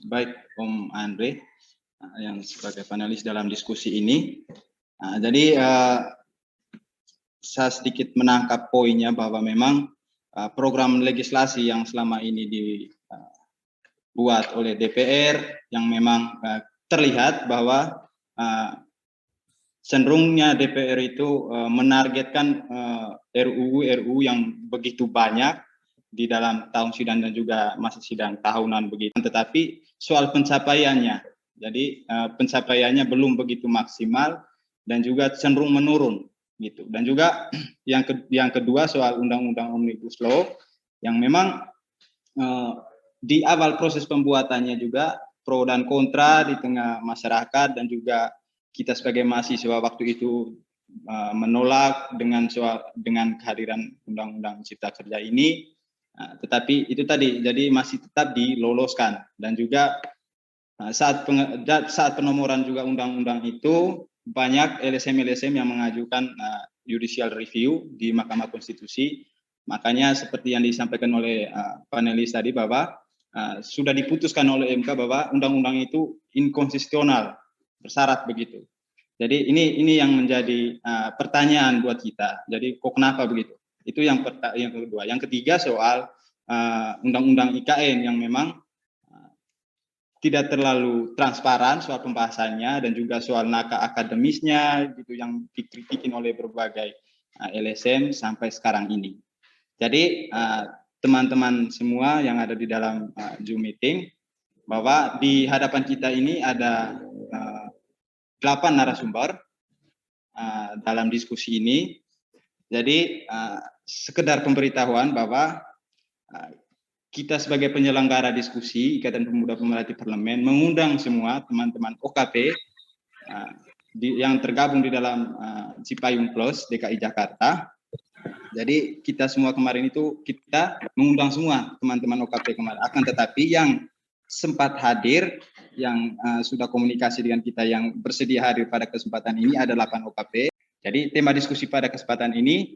baik Om Andre yang sebagai panelis dalam diskusi ini. Jadi saya sedikit menangkap poinnya bahwa memang program legislasi yang selama ini dibuat oleh DPR yang memang terlihat bahwa cenderungnya DPR itu menargetkan RUU yang begitu banyak di dalam tahun sidang dan juga masa sidang tahunan begitu. Tetapi soal pencapaiannya, jadi pencapaiannya belum begitu maksimal dan juga cenderung menurun gitu. Dan juga yang kedua soal Undang-Undang Omnibus Law yang memang di awal proses pembuatannya juga pro dan kontra di tengah masyarakat dan juga kita sebagai mahasiswa waktu itu menolak dengan kehadiran Undang-Undang Cipta Kerja ini, tetapi itu tadi jadi masih tetap diloloskan dan juga saat penomoran juga undang-undang itu banyak LSM yang mengajukan judicial review di Mahkamah Konstitusi. Makanya seperti yang disampaikan oleh panelis tadi bahwa sudah diputuskan oleh MK bahwa undang-undang itu inkonstitusional, bersyarat begitu. Jadi ini yang menjadi pertanyaan buat kita. Jadi kok kenapa begitu? Itu yang kedua. Yang ketiga soal undang-undang IKN yang memang tidak terlalu transparan soal pembahasannya dan juga soal naskah akademisnya gitu yang dikritikin oleh berbagai LSM sampai sekarang ini. Jadi teman-teman semua yang ada di dalam Zoom meeting bahwa di hadapan kita ini ada 8 narasumber dalam diskusi ini. Jadi sekedar pemberitahuan bahwa kita sebagai penyelenggara diskusi Ikatan Pemuda Pemerhati Parlemen mengundang semua teman-teman OKP yang tergabung di dalam Cipayung Plus DKI Jakarta. Jadi kita semua kemarin itu kita mengundang semua teman-teman OKP kemarin. Akan tetapi yang sempat hadir, yang sudah komunikasi dengan kita yang bersedia hadir pada kesempatan ini ada 8 OKP. Jadi tema diskusi pada kesempatan ini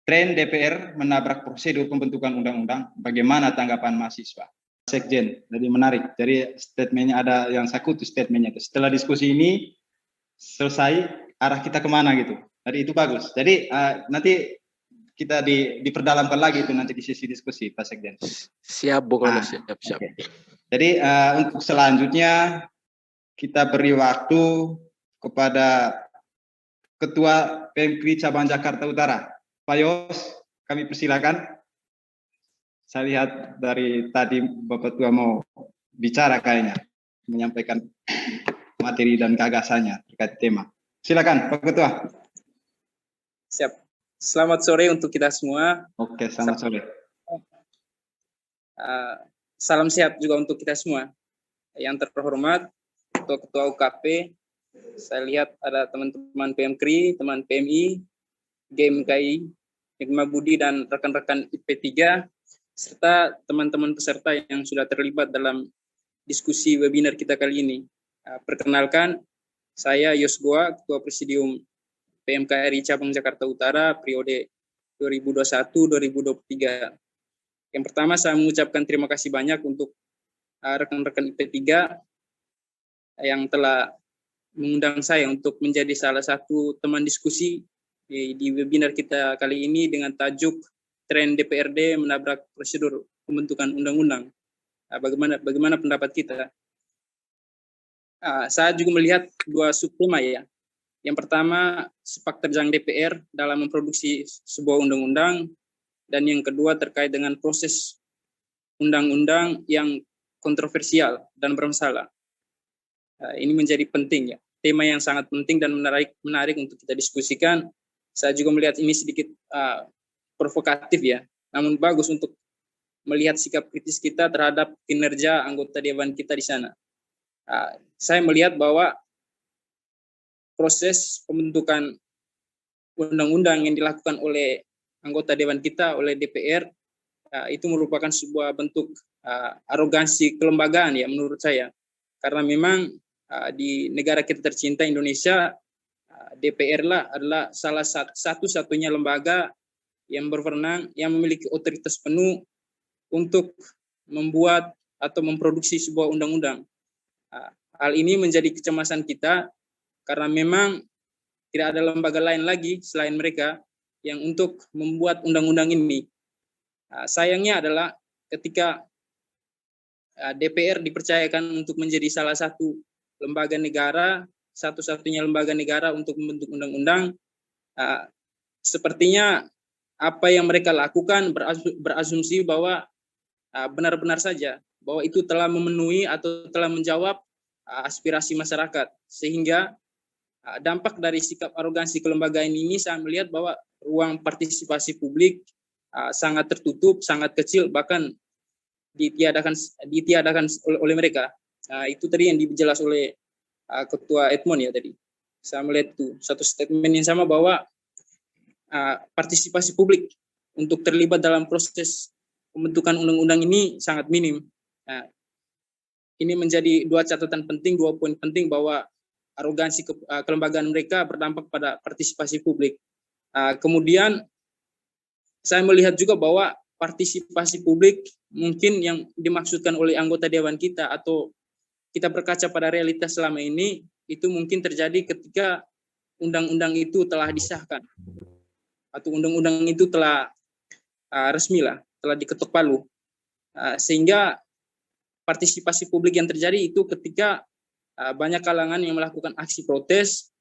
tren DPR menabrak prosedur pembentukan undang-undang, bagaimana tanggapan mahasiswa? Sekjen, jadi menarik. Jadi statementnya ada yang saya kutip statementnya. Setelah diskusi ini selesai, arah kita kemana gitu. Jadi itu bagus. Jadi nanti kita diperdalamkan lagi itu nanti di sesi diskusi, Pak Sekjen. Siap, Bu. Siap. Okay. Jadi untuk selanjutnya kita beri waktu kepada Ketua PMKRI Cabang Jakarta Utara. Pak Yos, kami persilakan. Saya lihat dari tadi Bapak Tua mau bicara kayaknya, menyampaikan materi dan gagasannya terkait tema. Silakan Pak Ketua. Siap. Selamat sore untuk kita semua. Oke, selamat sore. Salam sehat juga untuk kita semua. Yang terhormat Ketua UKP, saya lihat ada teman-teman PMKRI, teman PMI, GMKI, Hikmah Budi dan rekan-rekan IP3 serta teman-teman peserta yang sudah terlibat dalam diskusi webinar kita kali ini. Perkenalkan, saya Yos Goa, Ketua Presidium PMKRI Cabang Jakarta Utara periode 2021-2023. Yang pertama saya mengucapkan terima kasih banyak untuk rekan-rekan IP3 yang telah mengundang saya untuk menjadi salah satu teman diskusi di webinar kita kali ini dengan tajuk tren DPRD menabrak prosedur pembentukan undang-undang. Bagaimana pendapat kita? Saya juga melihat dua subtema ya. Yang pertama, sepak terjang DPR dalam memproduksi sebuah undang-undang, dan yang kedua terkait dengan proses undang-undang yang kontroversial dan bermasalah. Ini menjadi penting ya. Tema yang sangat penting dan menarik untuk kita diskusikan. Saya juga melihat ini sedikit provokatif ya, namun bagus untuk melihat sikap kritis kita terhadap kinerja anggota dewan kita di sana. Saya melihat bahwa proses pembentukan undang-undang yang dilakukan oleh anggota dewan kita, oleh DPR, itu merupakan sebuah bentuk arogansi kelembagaan ya menurut saya. Karena memang di negara kita tercinta Indonesia, DPR adalah salah satu-satunya lembaga yang berwenang, yang memiliki otoritas penuh untuk membuat atau memproduksi sebuah undang-undang. Hal ini menjadi kecemasan kita karena memang tidak ada lembaga lain lagi selain mereka yang untuk membuat undang-undang ini. Sayangnya adalah ketika DPR dipercayakan untuk menjadi salah satu lembaga negara, satu-satunya lembaga negara untuk membentuk undang-undang, sepertinya apa yang mereka lakukan berasumsi bahwa benar-benar saja bahwa itu telah memenuhi atau telah menjawab aspirasi masyarakat, sehingga dampak dari sikap arogansi kelembagaan ini saya melihat bahwa ruang partisipasi publik sangat tertutup, sangat kecil, bahkan ditiadakan oleh mereka. Itu tadi yang dijelas oleh Ketua Edmond ya tadi. Saya melihat itu satu statement yang sama bahwa partisipasi publik untuk terlibat dalam proses pembentukan undang-undang ini sangat minim. Ini menjadi dua catatan penting, 2 poin penting bahwa arogansi kelembagaan mereka berdampak pada partisipasi publik. Kemudian saya melihat juga bahwa partisipasi publik mungkin yang dimaksudkan oleh anggota dewan kita atau kita berkaca pada realitas selama ini itu mungkin terjadi ketika undang-undang itu telah disahkan atau undang-undang itu telah resmi lah, telah diketuk palu, sehingga partisipasi publik yang terjadi itu ketika banyak kalangan yang melakukan aksi protes,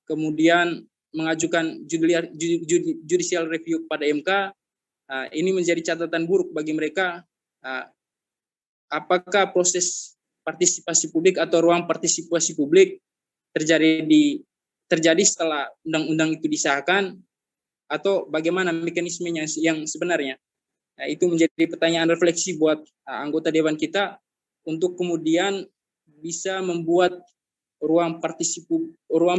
kemudian mengajukan judicial review kepada MK. Ini menjadi catatan buruk bagi mereka. Apakah proses partisipasi publik atau ruang partisipasi publik terjadi setelah undang-undang itu disahkan, atau bagaimana mekanismenya yang sebenarnya? Itu menjadi pertanyaan refleksi buat anggota dewan kita untuk kemudian bisa membuat ruang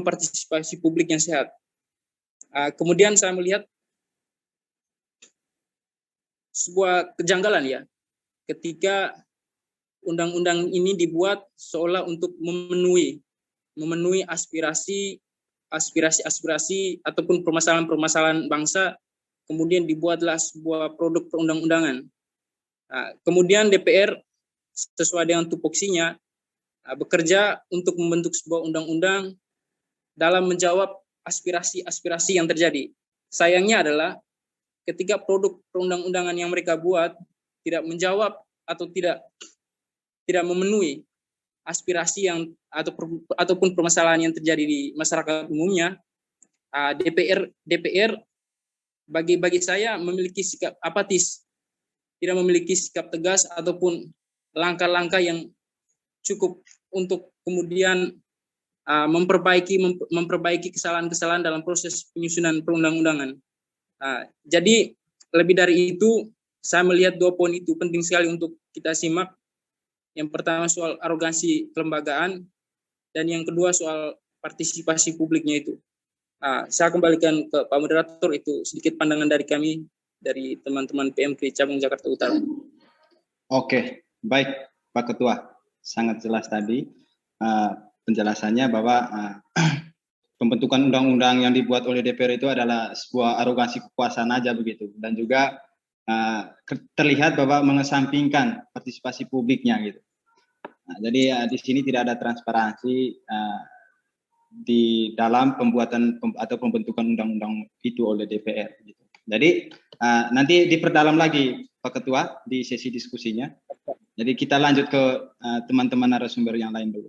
partisipasi publik yang sehat. Kemudian saya melihat sebuah kejanggalan ya, ketika undang-undang ini dibuat seolah untuk memenuhi aspirasi ataupun permasalahan-permasalahan bangsa, kemudian dibuatlah sebuah produk perundang-undangan. Kemudian DPR sesuai dengan tupoksinya bekerja untuk membentuk sebuah undang-undang dalam menjawab aspirasi-aspirasi yang terjadi. Sayangnya adalah ketika produk perundang-undangan yang mereka buat tidak menjawab atau tidak memenuhi aspirasi yang ataupun permasalahan yang terjadi di masyarakat umumnya, DPR bagi saya memiliki sikap apatis, tidak memiliki sikap tegas ataupun langkah-langkah yang cukup untuk kemudian memperbaiki kesalahan-kesalahan dalam proses penyusunan perundang-undangan. Jadi lebih dari itu, saya melihat 2 poin itu penting sekali untuk kita simak. Yang pertama soal arogansi kelembagaan, dan yang kedua soal partisipasi publiknya itu. Saya kembalikan ke Pak Moderator, itu sedikit pandangan dari kami, dari teman-teman PMK Cabang Jakarta Utara. Oke, baik Pak Ketua. Sangat jelas tadi penjelasannya bahwa pembentukan undang-undang yang dibuat oleh DPR itu adalah sebuah arogansi kekuasaan aja begitu, dan juga terlihat bahwa mengesampingkan partisipasi publiknya gitu. Jadi di sini tidak ada transparansi di dalam pembuatan atau pembentukan undang-undang itu oleh DPR gitu. Jadi nanti diperdalam lagi Pak Ketua di sesi diskusinya. Jadi kita lanjut ke teman-teman narasumber yang lain dulu.